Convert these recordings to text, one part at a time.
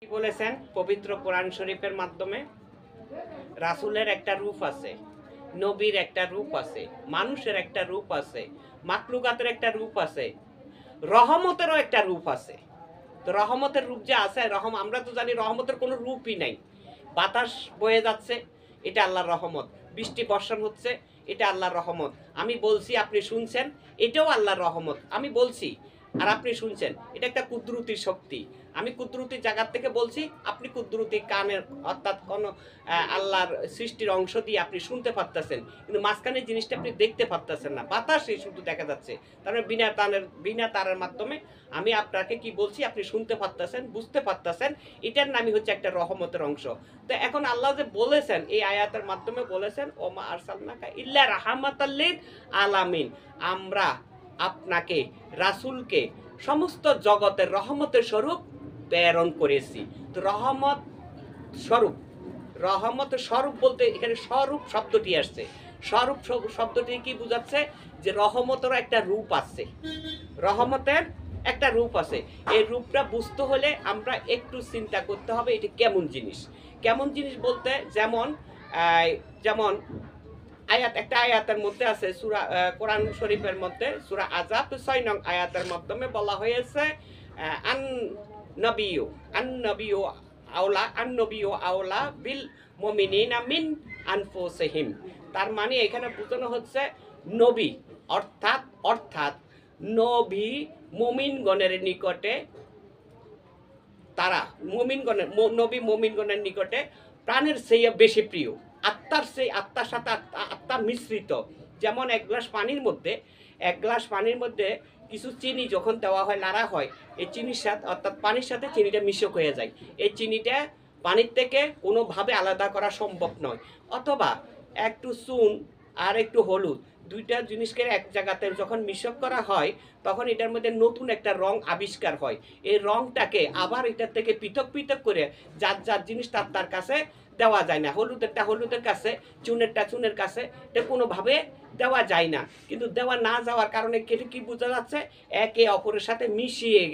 কি বলেছেন পবিত্র কোরআন শরীফের মাধ্যমে? রাসূলের একটা রূপ আছে, নবীর একটা রূপ আছে, মানুষের একটা রূপ আছে, মাখলুকাতের একটা রূপ আছে, রহমতেরও একটা রূপ আছে। তো রহমতের রূপ যে আছে, আমরা তো জানি রহমতের কোনো রূপই নাই। বাতাস বয়ে যাচ্ছে, এটা আল্লাহর রহমত। বৃষ্টি বর্ষণ হচ্ছে, এটা আল্লাহর রহমত। আমি বলছি, আপনি শুনছেন, এটাও আল্লাহর রহমত। আমি বলছি আর আপনি শুনছেন, এটা একটা কুদরতির শক্তি। আমি কুদরতির জায়গা থেকে বলছি, আপনি কুদরতি কানের অর্থাৎ কোনো আল্লাহর সৃষ্টির অংশ দিয়ে আপনি শুনতে পারতেছেন, কিন্তু মাঝখানে জিনিসটা আপনি দেখতে পারতেছেন না, বাতাসে শুধু দেখা যাচ্ছে। তারপরে বিনা তারের মাধ্যমে আমি আপনাকে কি বলছি, আপনি শুনতে পারতেছেন, বুঝতে পারতেছেন। এটার নামই হচ্ছে একটা রহমতের অংশ। তো এখন আল্লাহ যে বলেছেন, এই আয়াতের মাধ্যমে বলেছেন, ওমা আরসালনাকা ইল্লা রাহমাতাল লিল আলামিন, আমরা আপনাকে, রাসূলকে সমস্ত জগতের রহমতের স্বরূপ প্রেরণ করেছি। তো রহমত স্বরূপ বলতে এখানে স্বরূপ শব্দটি আসছে। স্বরূপ শব্দটি কি বোঝাচ্ছে? যে রহমতেরও একটা রূপ আছে, রহমতের একটা রূপ আছে। এই রূপটা বুঝতে হলে আমরা একটু চিন্তা করতে হবে, এটি কেমন জিনিস। কেমন জিনিস বলতে যেমন একটা আয়াতের মধ্যে আছে, সূরা কোরআন শরীফের মধ্যে সূরা আযাব ৬ নং আয়াতের মাধ্যমে বলা হয়েছে, আন নবিয়্যু আওলা বিল মুমিনিনা মিন আনফুসিহিম। তার মানে এখানে বোঝানো হচ্ছে নবী অর্থাৎ নবী মুমিনগণের নিকটে, তারা নবী মুমিনগণের নিকটে প্রাণের চেয়ে বেশি প্রিয়, আত্মার সাথে আত্মা মিশ্রিত। যেমন এক গ্লাস পানির মধ্যে কিছু চিনি যখন দেওয়া হয়, নাড়া হয়, এই চিনির সাথে অর্থাৎ পানির সাথে চিনিটা মিশক হয়ে যায়। এই চিনিটা পানির থেকে কোনোভাবে আলাদা করা সম্ভব নয়। অথবা একটু চুন আর একটু হলুদ, দুইটা জিনিসকে এক জায়গাতে যখন মিশ্রণ করা হয়, তখন এটার মধ্যে নতুন একটা রং আবিষ্কার হয়। এই রংটাকে আবার এটার থেকে পৃথক করে যার জিনিস তার কাছে দেওয়া যায় না। হলুদের কাছে, চুনের কাছে এটা কোনোভাবে দেওয়া যায় না। কিন্তু দেওয়া না যাওয়ার কারণে কি বোঝা যাচ্ছে? একে অপরের সাথে মিশে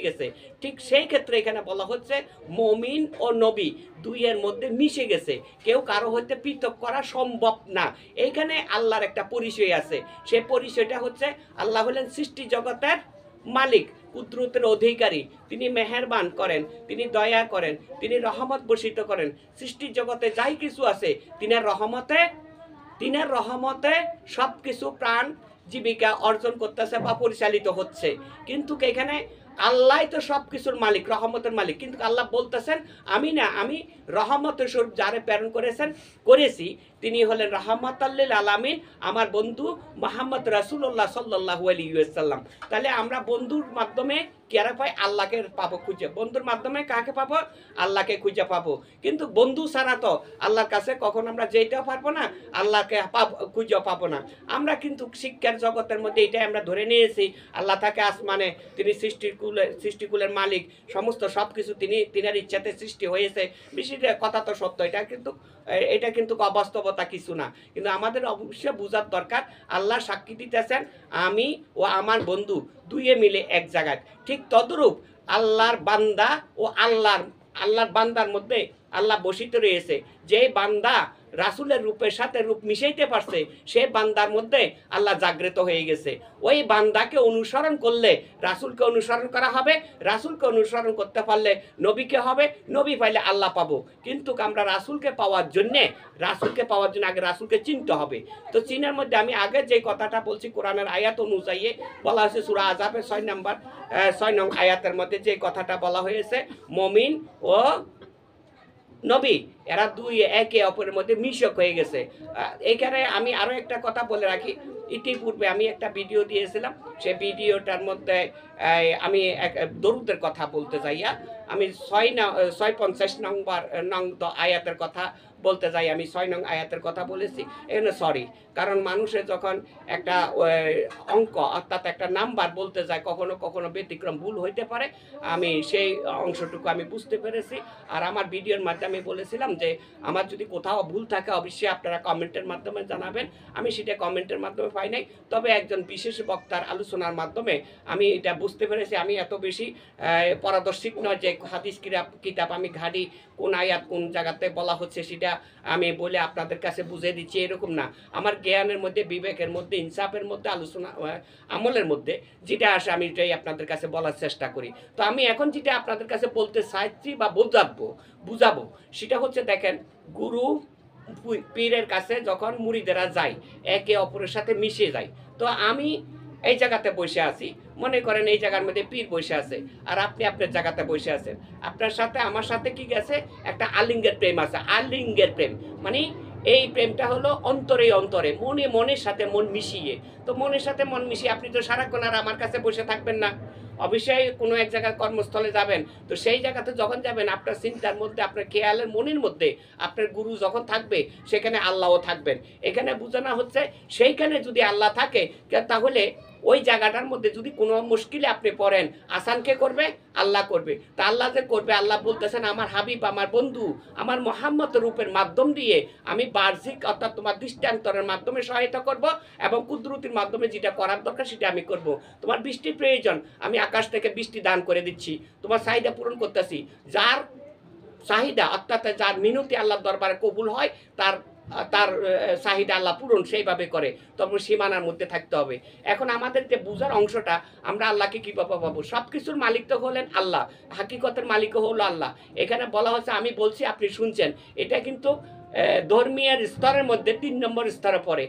গেছে। ঠিক সেই ক্ষেত্রে এখানে বলা হচ্ছে মুমিন ও নবী দুইয়ের মধ্যে মিশে গেছে, কেউ কারো হইতে পৃথক করা সম্ভব না। এইখানে আল্লাহর একটা পরিচয় আছে। সেই পরিচয়টা হচ্ছে, আল্লাহ হলেন সৃষ্টি জগতের মালিক, কুদরতের অধিকারী। তিনি মেহেরবান করেন, তিনি দয়া করেন, তিনি রহমত বর্ষিত করেন। সৃষ্টির জগতে যাই কিছু আছে, তিনার রহমতে সব কিছু প্রাণ জীবিকা অর্জন করতেছে বা পরিচালিত হচ্ছে। কিন্তু এখানে আল্লাহ তো সব কিছুর মালিক, রহমতের মালিক, কিন্তু আল্লাহ বলতেছেন আমি রহমতের স্বরূপ যারে প্রেরণ করেছি তিনি হলেন রাহমাতাল লিল আলামিন, আমার বন্ধু মুহাম্মদ রাসূলুল্লাহ সাল্লাল্লাহু আলাইহি ওয়াসাল্লাম। তাহলে আমরা বন্ধুর মাধ্যমে কারে পাই? আল্লাহকে পাবো খুঁজে। বন্ধুর মাধ্যমে কাকে পাবো? আল্লাহকে খুঁজে পাবো। কিন্তু বন্ধু ছাড়া তো আল্লাহর কাছে কখন আমরা যেতেও পারবো না, আল্লাহকে খুঁজে পাবো না। আমরা কিন্তু শিক্ষার জগতের মধ্যে এটাই আমরা ধরে নিয়েছি, আল্লাহ থাকে আসমানে, তিনি সৃষ্টিকুলের মালিক, সমস্ত সব কিছু তিনার ইচ্ছাতে সৃষ্টি হয়েছে। বেশি কথা তো সত্য, এটা কিন্তু অবাস্তবতা কিছু না। কিন্তু আমাদের অবশ্যই বোঝার দরকার, আল্লাহ সাক্ষী দিতেছেন আমি ও আমার বন্ধু দুইয়ে মিলে এক জায়গায়। ঠিক তদ্রূপ আল্লাহর বান্দা ও আল্লাহর বান্দার মধ্যে আল্লাহ বসিত রয়েছে। যে বান্দা রাসূলের রূপের সাথে রূপ মিশাইতে পারছে, সে বান্দার মধ্যে আল্লাহ জাগ্রত হয়ে গেছে। ওই বান্দাকে অনুসরণ করলে রাসূলকে অনুসরণ করা হবে, রাসূলকে অনুসরণ করতে পারলে নবীকে হবে, নবী পাইলে আল্লাহ পাবো। কিন্তু আমরা রাসূলকে পাওয়ার জন্য আগে রাসূলকে চিনতে হবে। তো চিনার মধ্যে আমি আগে যে কথাটা বলছি, কোরআনের আয়াত অনুযায়ী বলা হয়েছে, সূরা আযাবের 6 নং আয়াতের মধ্যে যে কথাটা বলা হয়েছে, মুমিন ও নবী এরা দুই একে অপরের মধ্যে মিশক হয়ে গেছে। এখানে আমি আরো একটা কথা বলে রাখি, ইতিপূর্বে আমি একটা ভিডিও দিয়েছিলাম, সেই ভিডিওটার মধ্যে আমি দরুদের কথা বলতে যাইয়া আমি 650 নং আয়াতের কথা বলতে যাই, আমি 6 নং আয়াতের কথা বলেছি। এখানে সরি, কারণ মানুষের যখন একটা অঙ্ক অর্থাৎ একটা নাম্বার বলতে যায়, কখনো ব্যতিক্রম ভুল হইতে পারে। আমি সেই অংশটুকু আমি বুঝতে পেরেছি। আর আমার ভিডিওর মাধ্যমে বলেছিলাম যে আমার যদি কোথাও ভুল থাকে অবশ্যই আপনারা কমেন্টের মাধ্যমে জানাবেন, আমি সেটা কমেন্টের মাধ্যমে পাই নাই, তবে একজন বিশেষ বক্তার আলোচনার মাধ্যমে আমি এটা বুঝতে পেরেছি। আমি এত বেশি পারদর্শী নয় যে হাদিস কিতাব আমি ঘাড়ি কোন আয়াত কোন জায়গাতে বলা হচ্ছে সেটা আমি বলে আপনাদের কাছে বুঝিয়ে দিচ্ছি, এরকম না। আমার জ্ঞানের মধ্যে, বিবেকের মধ্যে, ইনসাফের মধ্যে, আলোচনা আমলের মধ্যে যেটা আসে আমি এটাই আপনাদের কাছে বলার চেষ্টা করি। তো আমি এখন যেটা আপনাদের কাছে বলতে চাইছি বা বুঝাবো সেটা হচ্ছে, দেখেন, গুরু পীরের কাছে যখন মুরিদেরা যায় একে অপরের সাথে মিশে যায়। তো আমি এই জায়গাতে বসে আছি, মনে করেন এই জায়গার মধ্যে পীর বসে আছে আর আপনি আপনার জায়গাতে বসে আছেন, আপনার সাথে আমার সাথে কি গেছে, একটা আলিঙ্গের প্রেম আছে। আলিঙ্গের প্রেম মানে এই প্রেমটা হলো অন্তরে অন্তরে, মনে মনের সাথে মন মিশিয়ে। তো মনের সাথে মন মিশিয়ে আপনি তো সারাক্ষণ আর আমার কাছে বসে থাকবেন না, অবশ্যই কোনো এক জায়গায় কর্মস্থলে যাবেন। তো সেই জায়গাতে যখন যাবেন আপনার চিন্তার মধ্যে, আপনার খেয়ালের মনের মধ্যে আপনার গুরু যখন থাকবে সেখানে আল্লাহও থাকবেন। এখানে বোঝানো হচ্ছে সেইখানে যদি আল্লাহ থাকে তাহলে ওই জায়গাটার মধ্যে যদি কোনো মুশকিলে আপনি পড়েন, আসান কে করবে? আল্লাহ করবে। তা আল্লাহ যে করবে, আল্লাহ বলতেছেন আমার হাবিব, আমার বন্ধু, আমার মোহাম্মদ রূপের মাধ্যম দিয়ে আমি বাহ্যিক অর্থাৎ তোমার দৃষ্টান্তরের মাধ্যমে সহায়তা করব এবং কুদরতির মাধ্যমে যেটা করার দরকার সেটা আমি করব। তোমার বৃষ্টির প্রয়োজন, আমি আকাশ থেকে বৃষ্টি দান করে দিচ্ছি, তোমার চাহিদা পূরণ করতেছি। যার চাহিদা অর্থাৎ যার মিনতি আল্লাহর দরবারে কবুল হয় তার চাহিদা আল্লাহ পূরণ সেইভাবে করে, তবে সীমানার মধ্যে থাকতে হবে। এখন আমাদের যে বুঝার অংশটা, আমরা আল্লাহকে কীভাবে পাবো? সব কিছুর মালিক তো হলেন আল্লাহ, হাকিকতের মালিকও হলো আল্লাহ। এখানে বলা হচ্ছে আমি বলছি আপনি শুনছেন, এটা কিন্তু ধর্মীয় স্তরের মধ্যে 3 নম্বর স্তরে পড়ে।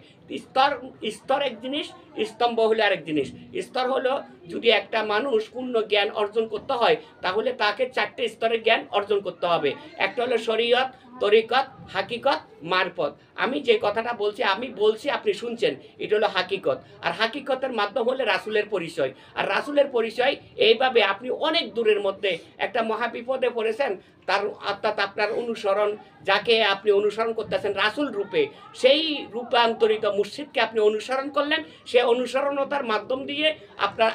স্তর এক জিনিস, স্তম্ভ হলো আরেক জিনিস। স্তর হলো যদি একটা মানুষ পূর্ণ জ্ঞান অর্জন করতে হয় তাহলে তাকে 4টে স্তরের জ্ঞান অর্জন করতে হবে। একটা হলো শরীয়ত, তরিকত, হাকিকত, মারফত। আমি যে কথাটা বলছি আপনি শুনছেন, এটা হলো হাকিকত। আর হাকিকতের মাধ্যম হলে রাসূলের পরিচয়। আর রাসূলের পরিচয় এইভাবে আপনি অনেক দূরের মধ্যে একটা মহাবিপদে পড়েছেন, তার অর্থাৎ আপনার অনুসরণ, যাকে আপনি অনুসরণ করতেছেন রাসূল রূপে, সেই রূপান্তরিত মুর্শিদকে আপনি অনুসরণ করলেন। সে অনুসরণতার মাধ্যম দিয়ে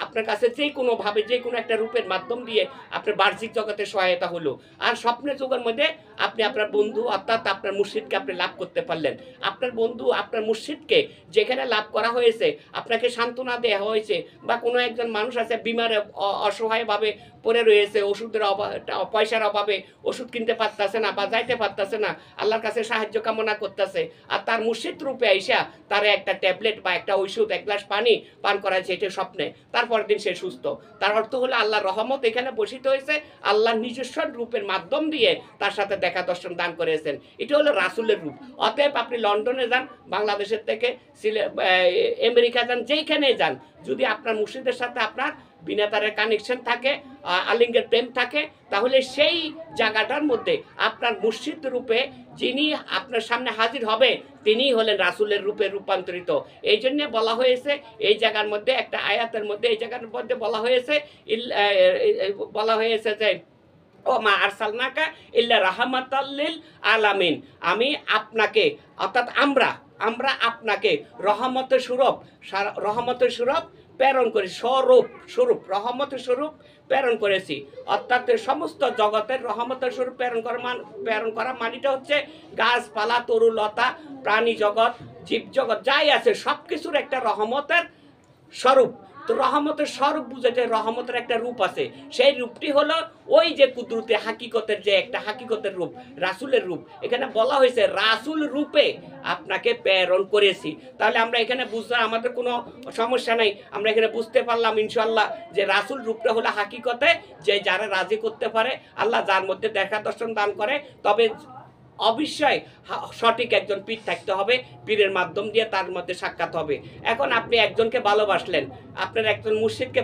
আপনার কাছে যে কোনোভাবে যে কোনো একটা রূপের মাধ্যম দিয়ে আপনার বাহ্যিক জগতে সহায়তা হলো। আর স্বপ্নের যুগের মধ্যে আপনি আপনার বন্ধু অর্থাৎ আপনার মুর্শিদকে আপনি লাভ করতে পারলেন। আপনার বন্ধু আপনার মুর্শিদকে যেখানে লাভ করা হয়েছে, আপনাকে সান্ত্বনা দেওয়া হয়েছে, বা কোনো একজন মানুষ আছে বিমারে অসহায়ভাবে পড়ে রয়েছে, ওষুধের পয়সার অভাবে ওষুধ কিনতে পারতেছে না বা যাইতে পারতেছে না, আল্লাহর কাছে সাহায্য কামনা করতেছে, আর তার মুর্শিদ রূপে আইসা তার একটা ট্যাবলেট বা একটা ওষুধ, এক গ্লাস পানি পান করাচ্ছে, এটা স্বপ্নে, তারপরের দিন সে সুস্থ। তার অর্থ হলো আল্লাহর রহমত এখানে বসিত হয়েছে, আল্লাহর নিজস্ব রূপের মাধ্যম দিয়ে তার সাথে দেখা দর্শন দান করেছেন। এটা হলো রাসূলের রূপ। অতএব আপনি লন্ডনে যান, বাংলাদেশের থেকে আমেরিকা যান, যেইখানে যান, যদি আপনার মুর্শিদের সাথে আপনার বিনাতারের কানেকশন থাকে, আলিঙ্গের প্রেম থাকে, তাহলে সেই জায়গাটার মধ্যে আপনার মুর্শিদ রূপে যিনি আপনার সামনে হাজির হবে তিনিই হলেন রাসূলের রূপে রূপান্তরিত। এই জন্যে বলা হয়েছে এই জায়গার মধ্যে, একটা আয়াতের মধ্যে এই জায়গার মধ্যে বলা হয়েছে যে ও মা আরসালনাকা ইল্লা রাহমাতাল লিল আলামিন। আমি আপনাকে অর্থাৎ আমরা আপনাকে রহমতের স্বরূপ প্রেরণ করি, স্বরূপ রহমতের স্বরূপ প্রেরণ করেছি। অর্থাৎ সমস্ত জগতের রহমতের স্বরূপ প্রেরণ করা মানেটা হচ্ছে গাছপালা, তরুলতা, প্রাণী জগৎ, জীব জগৎ যাই আছে সব কিছুর একটা রহমতের স্বরূপ। তো রহমতের স্বরূপ বুঝেছে, রহমতের একটা রূপ আছে, সেই রূপটি হলো ওই যে কুদরতে হাকিকতের যে একটা হাকিকতের রূপ, রাসূলের রূপ। এখানে বলা হয়েছে রাসূল রূপে আপনাকে প্রেরণ করেছি। তাহলে আমরা এখানে বুঝতে আমাদের কোনো সমস্যা নেই, আমরা এখানে বুঝতে পারলাম ইনশাআল্লাহ যে রাসূল রূপটা হলো হাকিকতে যে যারা রাজি করতে পারে আল্লাহ, যার মধ্যে দেখা দর্শন দান করে। তবে অবশ্যই সঠিক একজন পীর থাকতে হবে, পীরের মাধ্যম দিয়ে তার মধ্যে সাক্ষাৎ হবে। এখন আপনি একজনকে ভালোবাসলেন, আপনার একজন মুর্শিদকে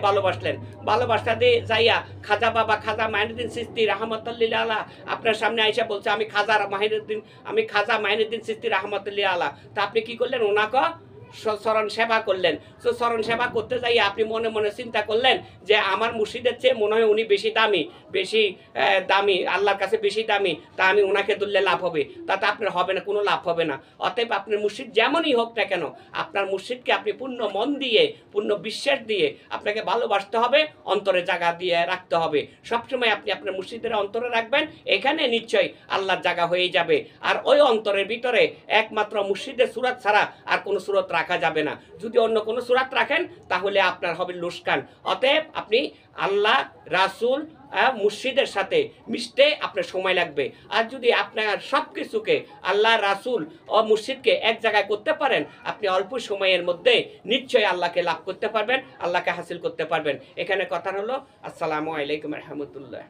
ভালোবাসা দিয়ে যাইয়া খাজা বাবা, খাজা মাইনুদ্দিন চিশতি রাহমাতুল্লাহ আলাইহি আপনার সামনে আইসা বলছে আমি খাজা মাইনুদ্দিন চিশতি রাহমাতুল্লাহ আলাইহি। তা আপনি কি করলেন? ওনাকে চরণ সেবা করলেন। তো চরণ সেবা করতে যাই আপনি মনে মনে চিন্তা করলেন যে আমার মুর্শিদের চেয়ে মনে হয় উনি বেশি দামি, আল্লাহর কাছে বেশি দামি, তা আমি ওনাকে তুললে লাভ হবে। তাতে আপনার হবে না, কোনো লাভ হবে না। অতএব আপনার মুর্শিদ যেমনই হোক না কেন, আপনার মুর্শিদকে আপনি পূর্ণ মন দিয়ে, পূর্ণ বিশ্বাস দিয়ে আপনাকে ভালোবাসতে হবে, অন্তরে জায়গা দিয়ে রাখতে হবে। সবসময় আপনি আপনার মুর্শিদের অন্তরে রাখবেন, এখানে নিশ্চয়ই আল্লাহর জায়গা হয়ে যাবে। আর ওই অন্তরের ভিতরে একমাত্র মুর্শিদের সুরত ছাড়া আর কোনো সুরত রাখা যাবে না। যদি অন্য কোনো সুরাত রাখেন তাহলে আপনার হবে লোসকান। অতএব আপনি আল্লাহ, রাসূল, মুর্শিদের সাথে মিশতে আপনার সময় লাগবে। আর যদি আপনার সব কিছুকে আল্লাহ, রাসূল ও মুর্শিদকে এক জায়গায় করতে পারেন, আপনি অল্প সময়ের মধ্যে নিশ্চয়ই আল্লাহকে লাভ করতে পারবেন, আল্লাহকে হাসিল করতে পারবেন। এখানে কথা হলো। আসসালামু আলাইকুম রহমতুল্লাহ।